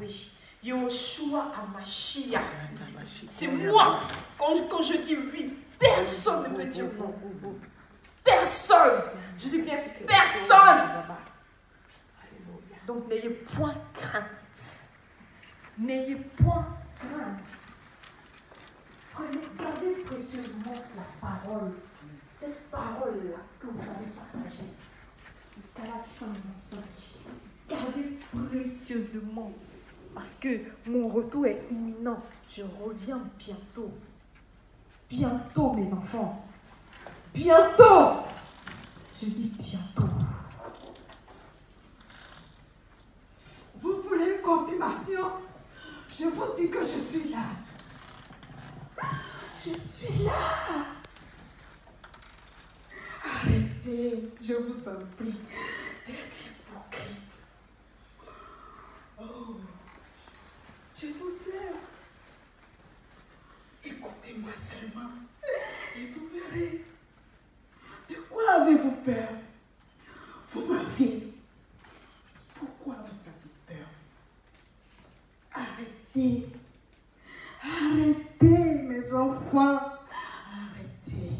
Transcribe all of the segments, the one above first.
Yahweh, Yahushua Hamashiach. C'est moi. Quand je dis oui, personne ne peut dire non. Personne. Je dis bien personne. Donc n'ayez point crainte. N'ayez point crainte. Gardez précieusement la parole. Cette parole-là que vous avez partagée. Galates 5:5. Gardez précieusement. Parce que mon retour est imminent. Je reviens bientôt. Bientôt, mes enfants. Bientôt. Je dis bientôt. Vous voulez une confirmation? Je vous dis que je suis là. Je suis là. Arrêtez, je vous en prie, d'être hypocrite. Oh, je vous aime. Écoutez-moi seulement et vous verrez. De quoi avez-vous peur? Vous m'avez. Pourquoi vous avez peur? Arrêtez. Arrêtez, mes enfants. Arrêtez.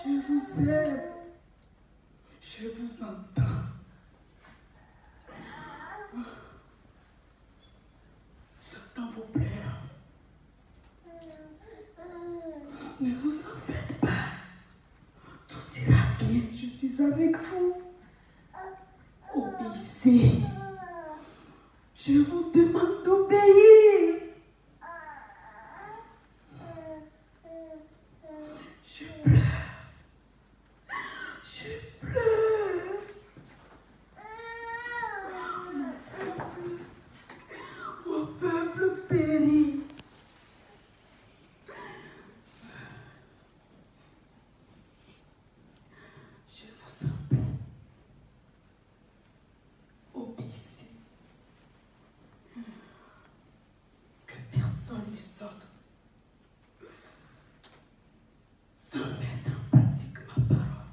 Je vous aime. Je vous entends. J'entends vos pleurs. Ne vous en faites pas. Tout ira bien. Je suis avec vous. Obéissez. Je vous demande d'obéir. Je pleure. Je pleure. Mon peuple périt. Je vous en prie. Obéissez. Que personne ne sorte sans mettre en pratique ma parole.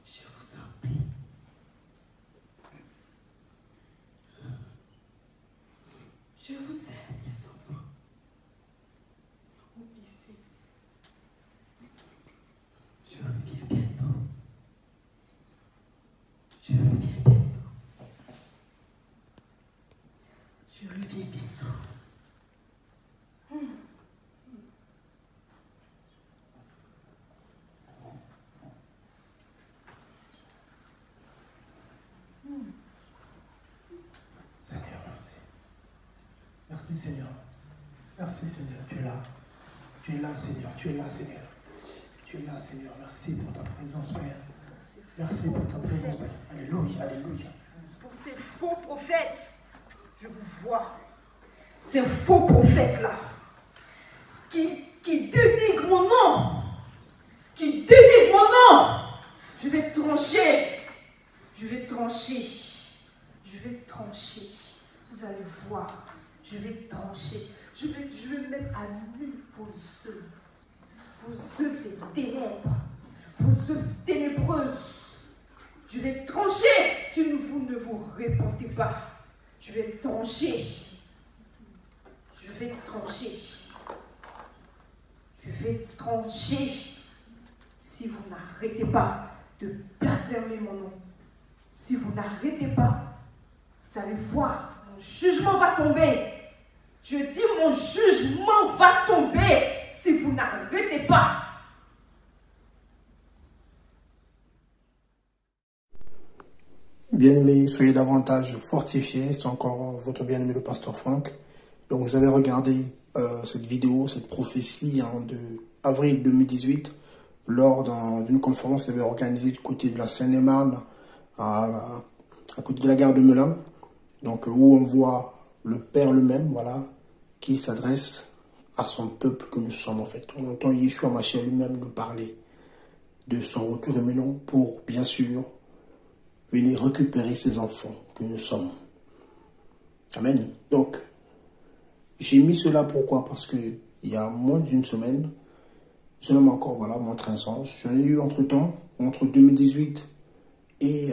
Je vous en prie. Je vous aime, les enfants. Obéissez. Je reviens bientôt. Je reviens bientôt. Je reviens bientôt. Seigneur, merci. Merci, Seigneur. Merci, Seigneur. Tu es là. Tu es là, Seigneur. Tu es là, Seigneur. Tu es là, Seigneur. Merci pour ta présence, Père. Merci pour ta présence, Père. Alléluia, alléluia. Pour ces faux prophètes, je vous vois. Ces faux prophètes-là, qui dénigrent mon nom. Qui dénigrent mon nom. Je vais trancher. Je vais trancher. Je vais trancher. Vous allez voir. Je vais trancher. Je vais mettre à nu vos œuvres. Vos œuvres des ténèbres. Vos œuvres ténébreuses. Je vais trancher si vous ne vous répondez pas. Je vais trancher. Je vais trancher. Je vais trancher si vous n'arrêtez pas de blasphémer mon nom. Si vous n'arrêtez pas, vous allez voir, mon jugement va tomber. Je dis, mon jugement va tomber si vous n'arrêtez pas. Bien-aimés, soyez davantage fortifiés. C'est encore votre bien-aimé, le pasteur Franck. Donc, vous avez regardé cette vidéo, cette prophétie de avril 2018, lors d'une conférence qui avait organisée du côté de la Seine-et-Marne, à côté de la gare de Melun. Donc, où on voit le Père lui-même, voilà, qui s'adresse à son peuple que nous sommes, en fait. On entend Yeshua Mashiach lui-même nous parler de son retour imminent pour, bien sûr, venir récupérer ses enfants que nous sommes. Amen. Donc, j'ai mis cela pourquoi? Parce que il y a moins d'une semaine, seulement encore, voilà, montre un songe. J'en ai eu entre-temps, entre 2018 Et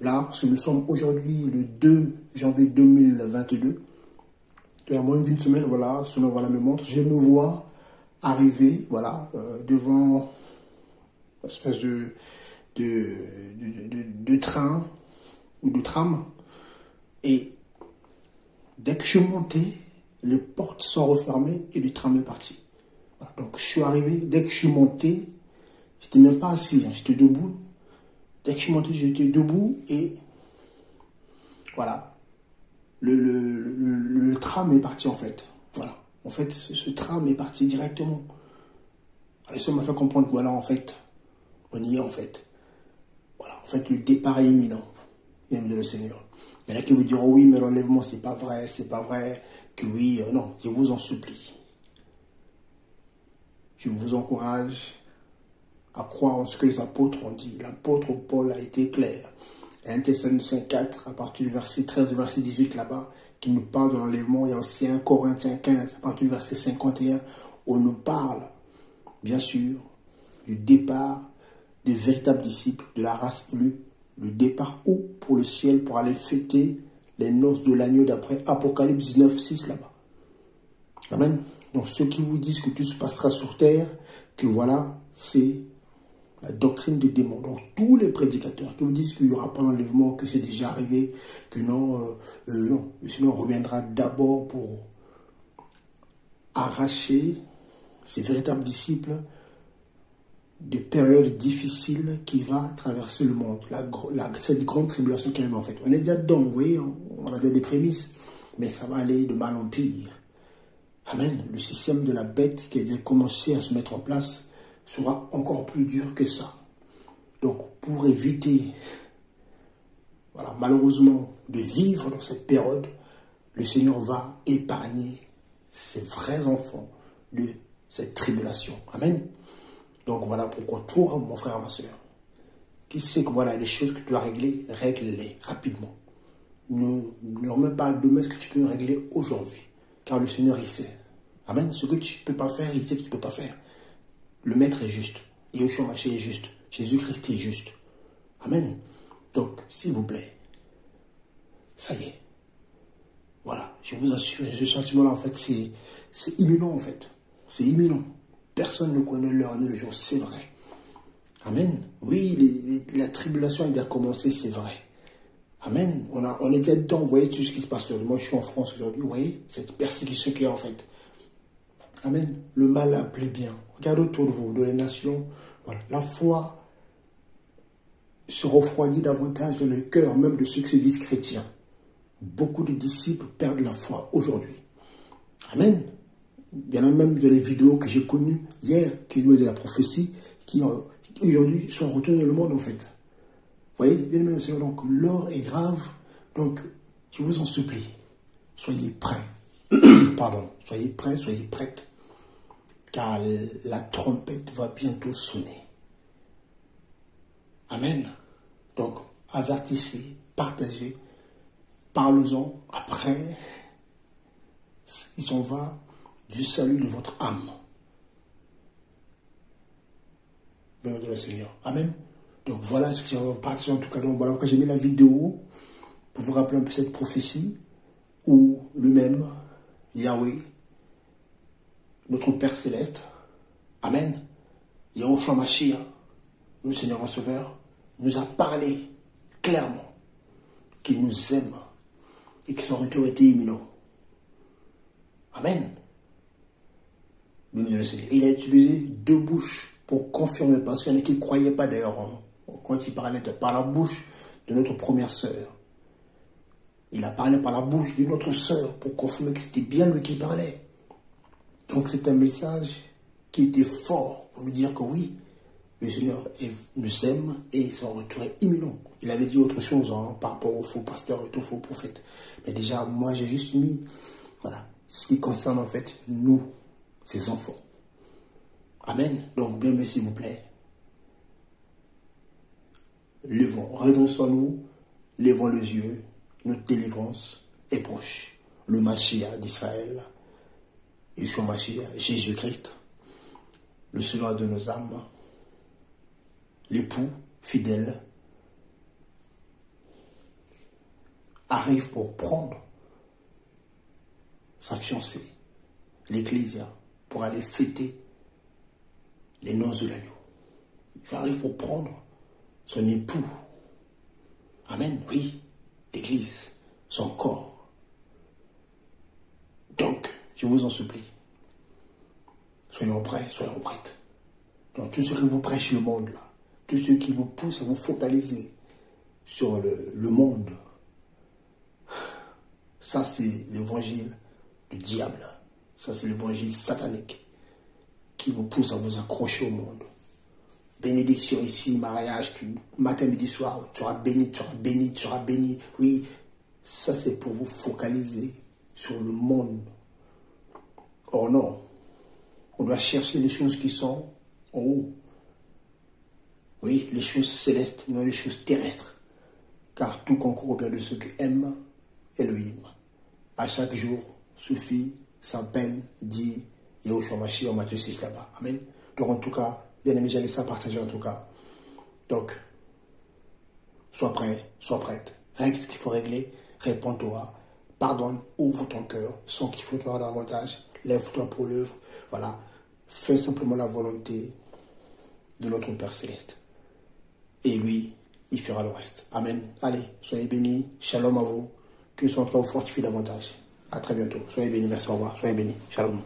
là, parce que nous sommes aujourd'hui le 2 janvier 2022, il y a moins d'une semaine, voilà, selon voilà me montre, je me vois arriver, voilà, devant une espèce de train ou de tram. Et dès que je suis monté, les portes sont refermées et le tram est parti. Voilà, donc je suis arrivé, dès que je suis monté, je n'étais même pas assis, hein, j'étais debout. Dès que je suis monté, j'étais debout et voilà, le tram est parti en fait. Voilà, en fait, ce tram est parti directement. Et ça m'a fait comprendre que voilà, en fait, on y est en fait. Voilà, en fait, le départ est imminent, même de le Seigneur. Il y en a qui vous diront oui, mais l'enlèvement, c'est pas vrai, que oui, non, je vous en supplie. Je vous encourage à croire en ce que les apôtres ont dit. L'apôtre Paul a été clair. 1 Thessaloniciens 4, à partir du verset 13, du verset 18 là-bas, qui nous parle de l'enlèvement. Il y a aussi 1 Corinthiens 15, à partir du verset 51, où on nous parle, bien sûr, du départ des véritables disciples de la race élue. Le départ où pour le ciel pour aller fêter les noces de l'agneau d'après Apocalypse 19, 6 là-bas. Amen. Donc ceux qui vous disent que tout se passera sur terre, que voilà, c'est la doctrine des démons. Donc tous les prédicateurs qui vous disent qu'il n'y aura pas d'enlèvement, que c'est déjà arrivé, que non, non, sinon on reviendra d'abord pour arracher ces véritables disciples des périodes difficiles qui va traverser le monde. Cette grande tribulation qui arrive en fait. On est déjà dedans, vous voyez, on a déjà des prémices, mais ça va aller de mal en pire. Amen. Le système de la bête qui a déjà commencé à se mettre en place sera encore plus dur que ça. Donc, pour éviter, voilà, malheureusement, de vivre dans cette période, le Seigneur va épargner ses vrais enfants de cette tribulation. Amen. Donc, voilà pourquoi toi, mon frère, ma soeur, qui sait que voilà, les choses que tu dois régler, règle-les rapidement. Ne remets pas demain ce que tu peux régler aujourd'hui. Car le Seigneur, il sait. Amen. Ce que tu ne peux pas faire, il sait que tu ne peux pas faire. Le Maître est juste. Yeshua Mashiach est juste. Jésus-Christ est juste. Amen. Donc, s'il vous plaît, ça y est. Voilà. Je vous assure, ce sentiment-là, en fait, c'est imminent, en fait. C'est imminent. Personne ne connaît l'heure ni le jour. C'est vrai. Amen. Oui, la tribulation a déjà commencé, c'est vrai. Amen. On est déjà dedans. Vous voyez tout ce qui se passe aujourd'hui. Moi, je suis en France aujourd'hui. Vous voyez cette persécution qui est en fait. Amen. Le mal appelé bien. Regardez autour de vous, de les nations. Voilà. La foi se refroidit davantage dans le cœur même de ceux qui se disent chrétiens. Beaucoup de disciples perdent la foi aujourd'hui. Amen. Il y en a même dans les vidéos que j'ai connues hier, qui me de la prophétie, qui aujourd'hui sont retournés dans le monde en fait. Vous voyez, bien aimé le Seigneur, donc l'heure est grave. Donc, je vous en supplie, soyez prêts. Pardon, soyez prêts, soyez prêtes. Car la trompette va bientôt sonner. Amen. Donc, avertissez, partagez, parlez-en. Après, il s'en va du salut de votre âme. Béni de le Seigneur. Amen. Donc voilà ce que j'ai partagé en tout cas. Donc voilà pourquoi j'ai mis la vidéo pour vous rappeler un peu cette prophétie où lui-même, Yahweh, notre Père Céleste, Amen, Yeshua Mashiach, le Seigneur en Sauveur, nous a parlé clairement qu'il nous aime et que son retour était imminent. Amen. Il a utilisé deux bouches pour confirmer, parce qu'il y en a qui ne croyaient pas d'ailleurs quand il parlait par la bouche de notre première sœur. Il a parlé par la bouche d'une autre sœur pour confirmer que c'était bien lui qui parlait. Donc c'est un message qui était fort pour nous dire que oui, le Seigneur nous aime et son retour est imminent. Il avait dit autre chose par rapport aux faux pasteurs et aux faux prophètes. Mais déjà, moi j'ai juste mis, voilà, ce qui concerne en fait nous, ses enfants. Amen. Donc bien, mais s'il vous plaît, levons, redressons-nous, levons les yeux, notre délivrance est proche. Le Mashiach d'Israël, Yeshua Mashiach, Jésus-Christ, le Seigneur de nos âmes, l'époux fidèle, arrive pour prendre sa fiancée, l'Ecclésia, pour aller fêter les noces de l'agneau. Il arrive pour prendre son époux. Amen, oui, l'Église, son corps. Donc, je vous en supplie, soyons prêts, soyons prêtes. Donc, tout ce qui vous prêche le monde, là, tout ce qui vous pousse à vous focaliser sur le monde, ça c'est l'évangile du diable. Ça c'est l'évangile satanique qui vous pousse à vous accrocher au monde. Bénédiction ici, mariage, matin, midi, soir, tu seras béni, tu seras béni, tu seras béni. Oui, ça c'est pour vous focaliser sur le monde. Or non, on doit chercher les choses qui sont en haut. Oui, les choses célestes, non les choses terrestres. Car tout concourt au bien de ceux qui aiment Elohim. À chaque jour suffit sa peine, dit Yahushua Mashiach en Matthieu 6 là-bas. Amen. Donc en tout cas, bien aimé, j'allais ça partager en tout cas. Donc, sois prêt, sois prête. Règle ce qu'il faut régler, réponds-toi, pardonne, ouvre ton cœur, sans qu'il faut toi davantage, lève-toi pour l'œuvre. Voilà, fais simplement la volonté de notre Père Céleste. Et lui, il fera le reste. Amen. Allez, soyez bénis. Shalom à vous. Que son cœur fortifie davantage. À très bientôt. Soyez bénis. Merci. Au revoir. Soyez bénis. Shalom.